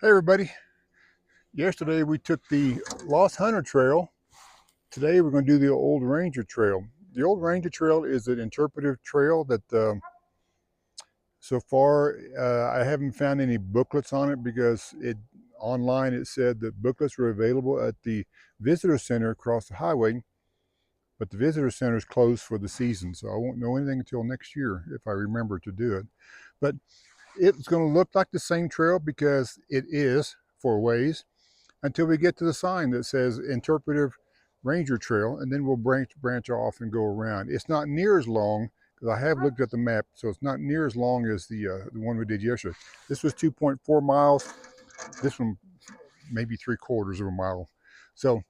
Hey everybody, yesterday we took the Lost Hunter Trail. Today we're going to do the Old Ranger Trail. The Old Ranger Trail is an interpretive trail that so far I haven't found any booklets on it because online it said that booklets were available at the visitor center across the highway, but the visitor center is closed for the season, so I won't know anything until next year if I remember to do it. But it's going to look like the same trail because it is for ways, until we get to the sign that says Interpretive Ranger Trail, and then we'll branch off and go around. It's not near as long, because I have looked at the map, so it's not near as long as the one we did yesterday. This was 2.4 miles. This one maybe 3/4 of a mile. So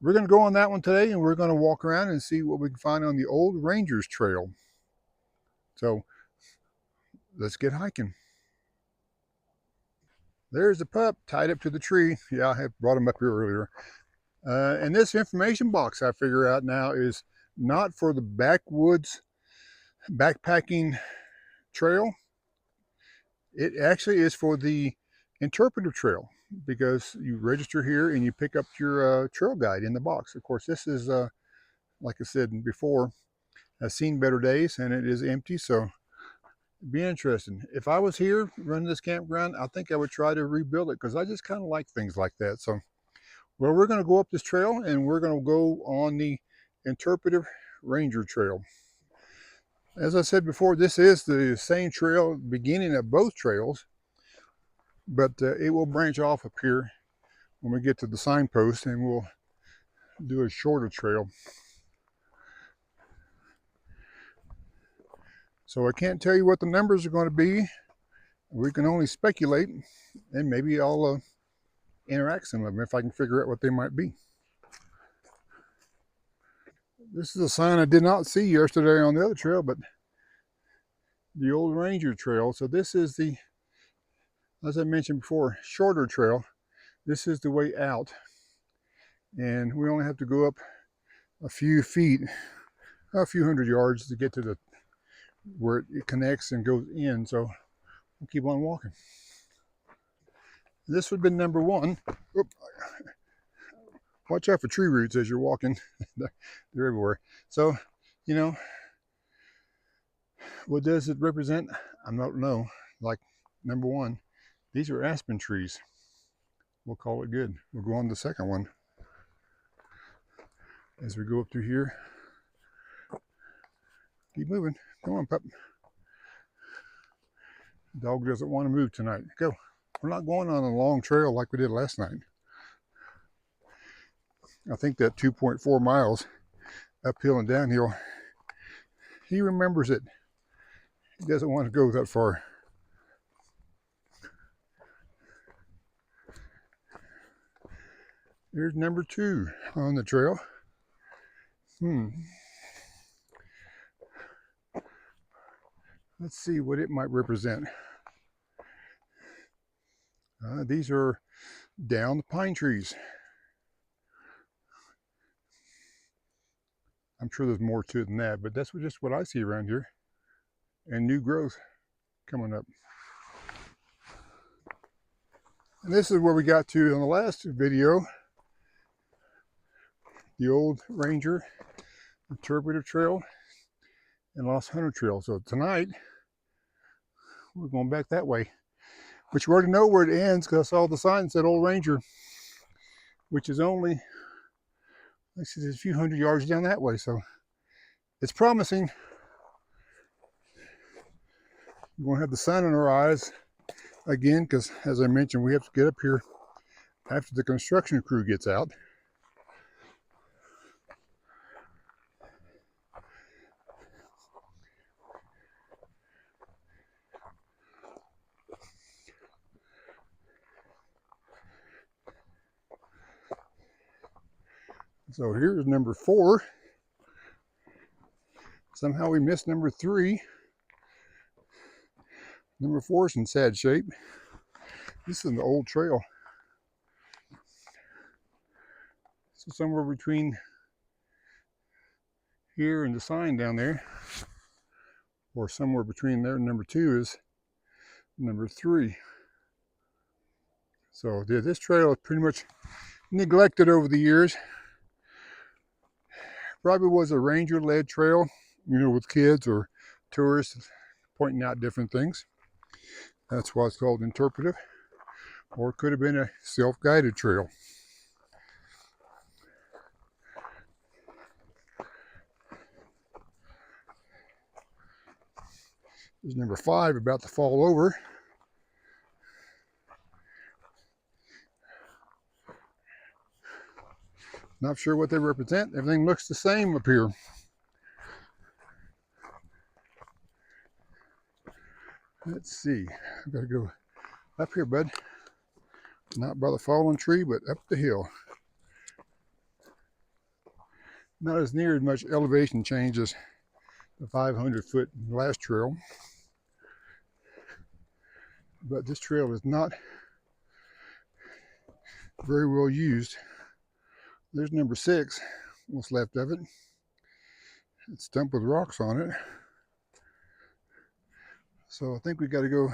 we're going to go on that one today, and we're going to walk around and see what we can find on the Old Rangers Trail. So let's get hiking. There's the pup tied up to the tree. Yeah, I have brought him up here earlier. And this information box, I figure out now, is not for the backwoods backpacking trail. It actually is for the interpretive trail, because you register here and you pick up your trail guide in the box. Of course, this is, like I said before, has seen better days and it is empty, so it'd be interesting. If I was here running this campground, I think I would try to rebuild it, because I just kind of like things like that. So, well, we're going to go up this trail and we're going to go on the Interpretive Ranger Trail. As I said before, this is the same trail beginning of both trails, but it will branch off up here when we get to the signpost, and we'll do a shorter trail. So I can't tell you what the numbers are going to be. We can only speculate, and maybe I'll interact some of them if I can figure out what they might be. This is a sign I did not see yesterday on the other trail, but the Old Ranger Trail. So this is the, as I mentioned before, shorter trail. This is the way out, and we only have to go up a few feet, a few hundred yards to get to the where it connects and goes in. So we'll keep on walking. This would have been number one. Oop. Watch out for tree roots as you're walking. They're everywhere. So, you know, what does it represent? I don't know. Like number one, these are aspen trees. We'll call it good. We'll go on to the second one. As we go up through here, keep moving. Come on, pup. Dog doesn't want to move tonight. Go. We're not going on a long trail like we did last night. I think that 2.4 miles uphill and downhill, he remembers it. He doesn't want to go that far. Here's number 2 on the trail. Let's see what it might represent. These are down the pine trees. I'm sure there's more to it than that, but that's just what I see around here. And new growth coming up. And this is where we got to in the last video, the Old Ranger Interpretive Trail and Lost Hunter Trail. So tonight, we're going back that way, which we already know where it ends, because I saw the sign that said Old Ranger, which is only, like I said, a few hundred yards down that way. So it's promising. We're going to have the sun in our eyes again, because as I mentioned, we have to get up here after the construction crew gets out. So here's number 4. Somehow we missed number 3. Number 4 is in sad shape. This is an old trail. So somewhere between here and the sign down there, or somewhere between there and number 2, is number 3. So this trail is pretty much neglected over the years. Probably was a ranger-led trail, you know, with kids or tourists pointing out different things. That's why it's called interpretive. Or it could have been a self-guided trail. There's number 5 about to fall over. Not sure what they represent. Everything looks the same up here. Let's see. I've got to go up here, bud. Not by the fallen tree, but up the hill. Not as near as much elevation change as the 500-foot last trail. But this trail is not very well used. There's number 6, what's left of it. It's stumped with rocks on it. So I think we got to go,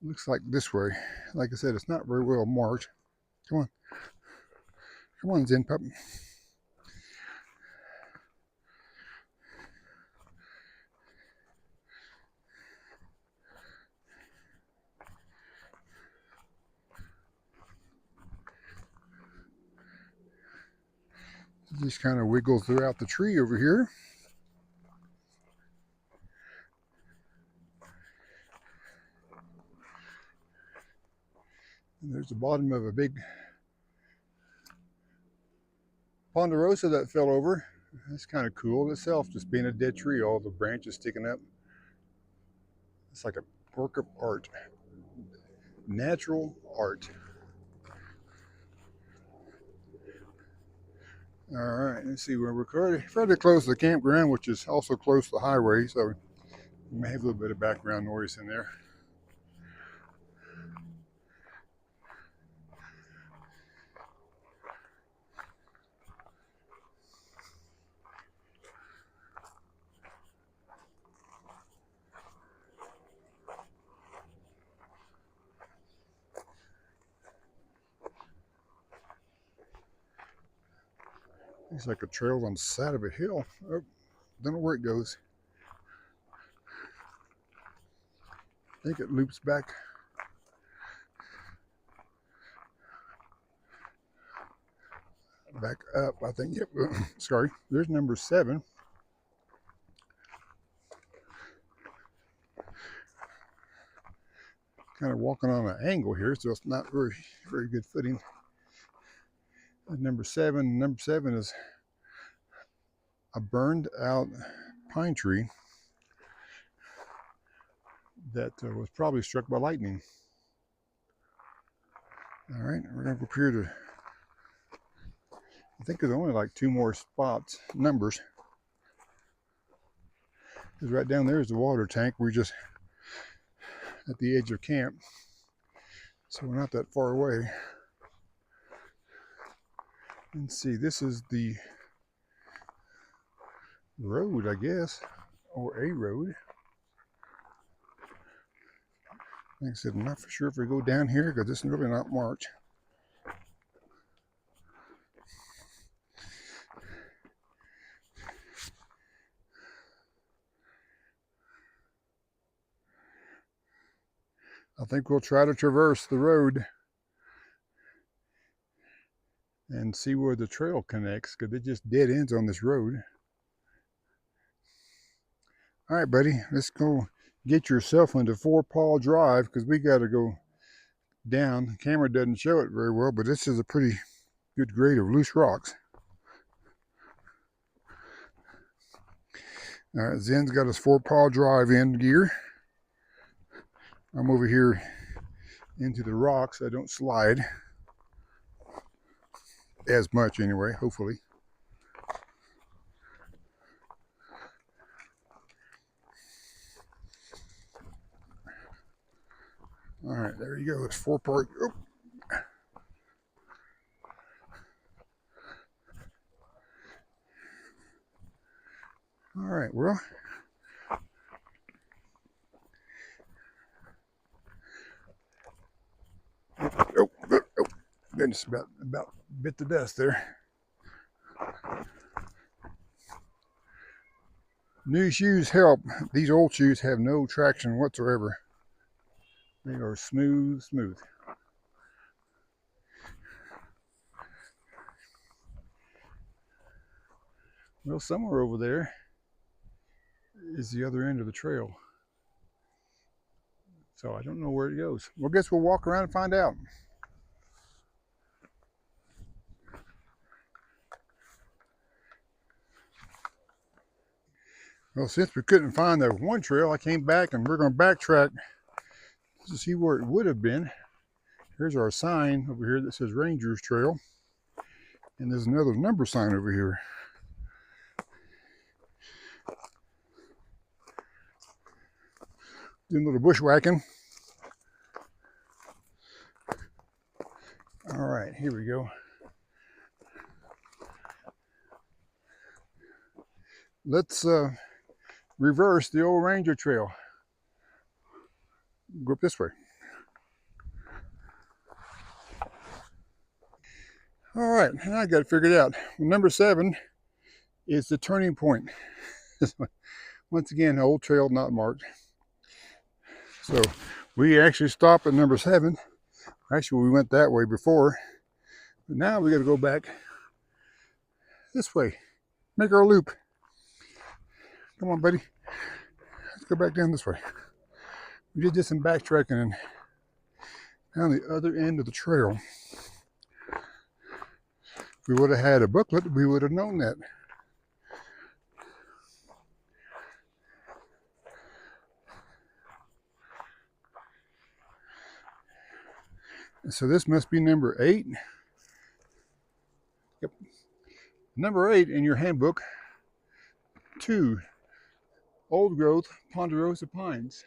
looks like this way. Like I said, it's not very well marked. Come on. Come on, Zen Pup. Just kind of wiggle throughout the tree over here. And there's the bottom of a big ponderosa that fell over. That's kind of cool in itself, just being a dead tree, all the branches sticking up. It's like a work of art. Natural art. All right, let's see, we're fairly close to the campground, which is also close to the highway, so we may have a little bit of background noise in there. It's like a trail on the side of a hill. Oh, don't know where it goes. I think it loops back. Back up, I think. Yep. Sorry. There's number 7. Kind of walking on an angle here, so it's not very good footing. Number 7. Number 7 is a burned out pine tree that was probably struck by lightning. All right, we're gonna go up here to, I think there's only like 2 more spots, numbers. Because right down there is the water tank. We're just at the edge of camp, so we're not that far away. Let's see, this is the road, I guess, or a road. Like I said, I'm not for sure if we go down here because it's really not marked. I think we'll try to traverse the road and see where the trail connects, because it just dead ends on this road. All right, buddy, let's go get yourself into Four Paw Drive, because we got to go down. The camera doesn't show it very well, but this is a pretty good grade of loose rocks. All right, Zen's got his Four Paw Drive in gear. I'm over here into the rocks. I don't slide as much anyway, hopefully. All right, there you go. It's 4-part. Oh. All right, well. Oh. goodness, about bit the dust there. New shoes help. These old shoes have no traction whatsoever. They are smooth, smooth. Well, somewhere over there is the other end of the trail. So I don't know where it goes. Well, I guess we'll walk around and find out. Well, since we couldn't find the one trail, I came back and we're going to backtrack to see where it would have been. Here's our sign over here that says Rangers Trail. And there's another number sign over here. Doing a little bushwhacking. All right, here we go. Let's reverse the old Ranger Trail. Go up this way. All right, now I got it figured out. Number 7 is the turning point. Once again, old trail not marked. So we actually stopped at number 7. Actually, we went that way before, but now we got to go back this way. Make our loop. Come on, buddy. Let's go back down this way. We did this in backtracking and down the other end of the trail. If we would have had a booklet, we would have known that. And so this must be number 8. Yep. Number 8 in your handbook, 2, old growth ponderosa pines.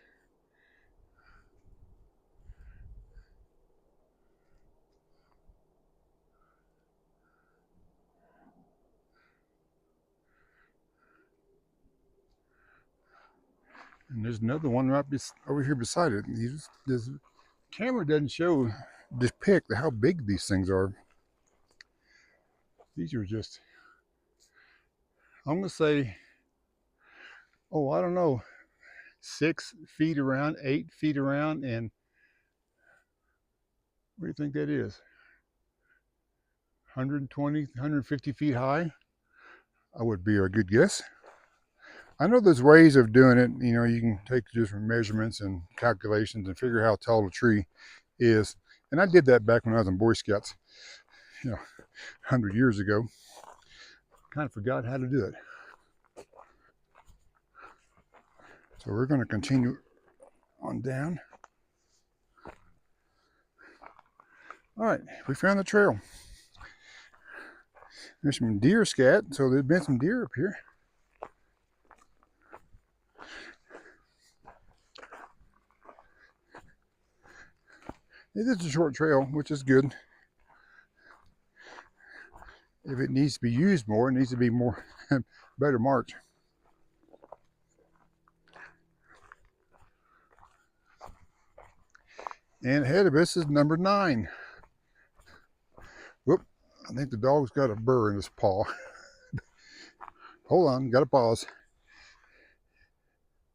And there's another one right over here beside it. This camera doesn't depict how big these things are. These are just, I'm gonna say, oh, I don't know, 6 feet around, 8 feet around, and what do you think that is? 120, 150 feet high? I would be a good guess. I know there's ways of doing it. You know, you can take different measurements and calculations and figure how tall a tree is. And I did that back when I was in Boy Scouts, 100 years ago. Kind of forgot how to do it. So we're going to continue on down. All right, we found the trail. There's some deer scat, so there's been some deer up here. It is a short trail, which is good. If it needs to be used more, it needs to be more better marked. And ahead of us is number 9. Whoop, I think the dog's got a burr in his paw. Hold on, gotta pause.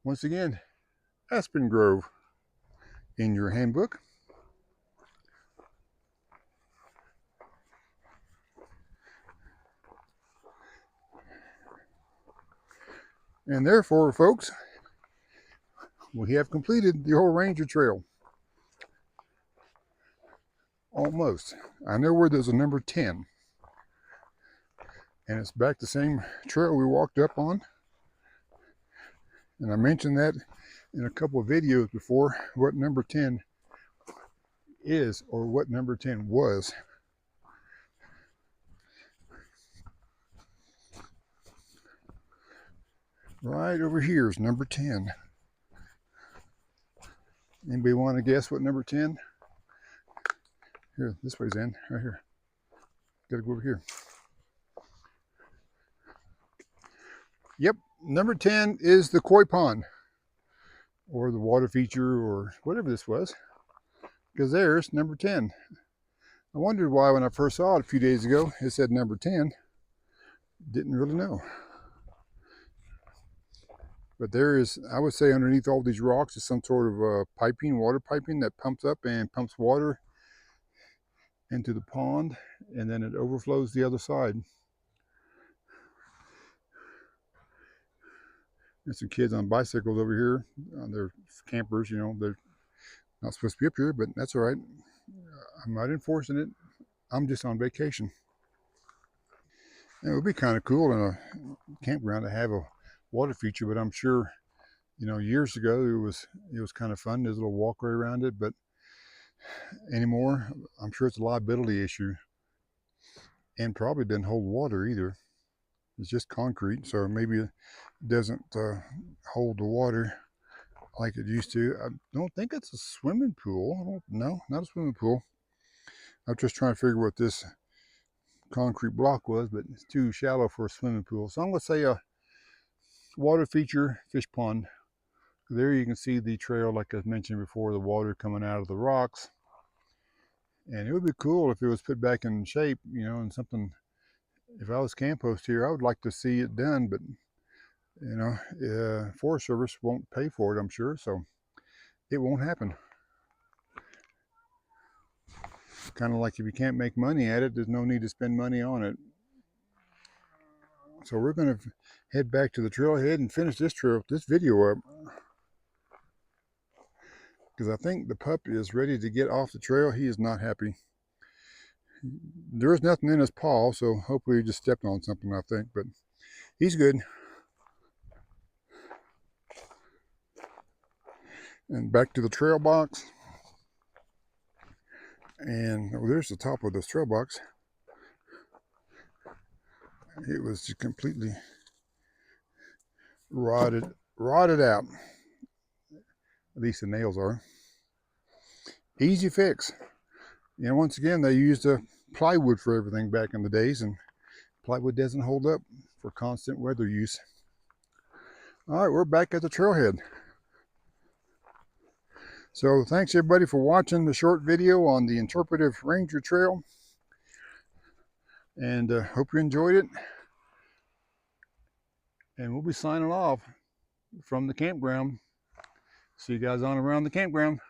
Once again, Aspen Grove in your handbook. And therefore, folks, we have completed the whole Ranger Trail. Almost. I know where there's a number 10. And it's back the same trail we walked up on. And I mentioned that in a couple of videos before, what number 10 is or what number 10 was. Right over here is number 10. Anybody want to guess what number 10? Here, this way's in, right here. Gotta go over here. Yep, number 10 is the koi pond, or the water feature, or whatever this was, because there's number 10. I wondered why when I first saw it a few days ago, it said number 10. Didn't really know. But there is, I would say underneath all these rocks is some sort of piping, water piping that pumps up and pumps water into the pond, and then it overflows the other side. There's some kids on bicycles over here. They're campers, you know. They're not supposed to be up here, but that's all right. I'm not enforcing it. I'm just on vacation. And it would be kind of cool in a campground to have a water feature, but I'm sure, you know, years ago it was kind of fun. There's a little walkway around it, but anymore, I'm sure it's a liability issue, and probably doesn't hold water either. It's just concrete, so maybe it doesn't hold the water like it used to. I don't think it's a swimming pool. No, not a swimming pool. I'm just trying to figure what this concrete block was, but it's too shallow for a swimming pool. So I'm going to say a water feature fish pond. There you can see the trail, like I mentioned before, the water coming out of the rocks. And it would be cool if it was put back in shape, you know, and something. If I was camp host here, I would like to see it done, but you know, Forest Service won't pay for it, I'm sure, so it won't happen. Kind of like if you can't make money at it, there's no need to spend money on it. So we're going to head back to the trailhead and finish this video up, because I think the pup is ready to get off the trail. He is not happy. There is nothing in his paw, so hopefully he just stepped on something, I think, but he's good. And back to the trail box. And oh, there's the top of this trail box. It was just completely rotted out. At least the nails are. Easy fix. You know, once again, they used plywood for everything back in the days, and plywood doesn't hold up for constant weather use. All right, we're back at the trailhead. So thanks everybody for watching the short video on the Interpretive Ranger Trail, and hope you enjoyed it. And we'll be signing off from the campground. See you guys on around the campground.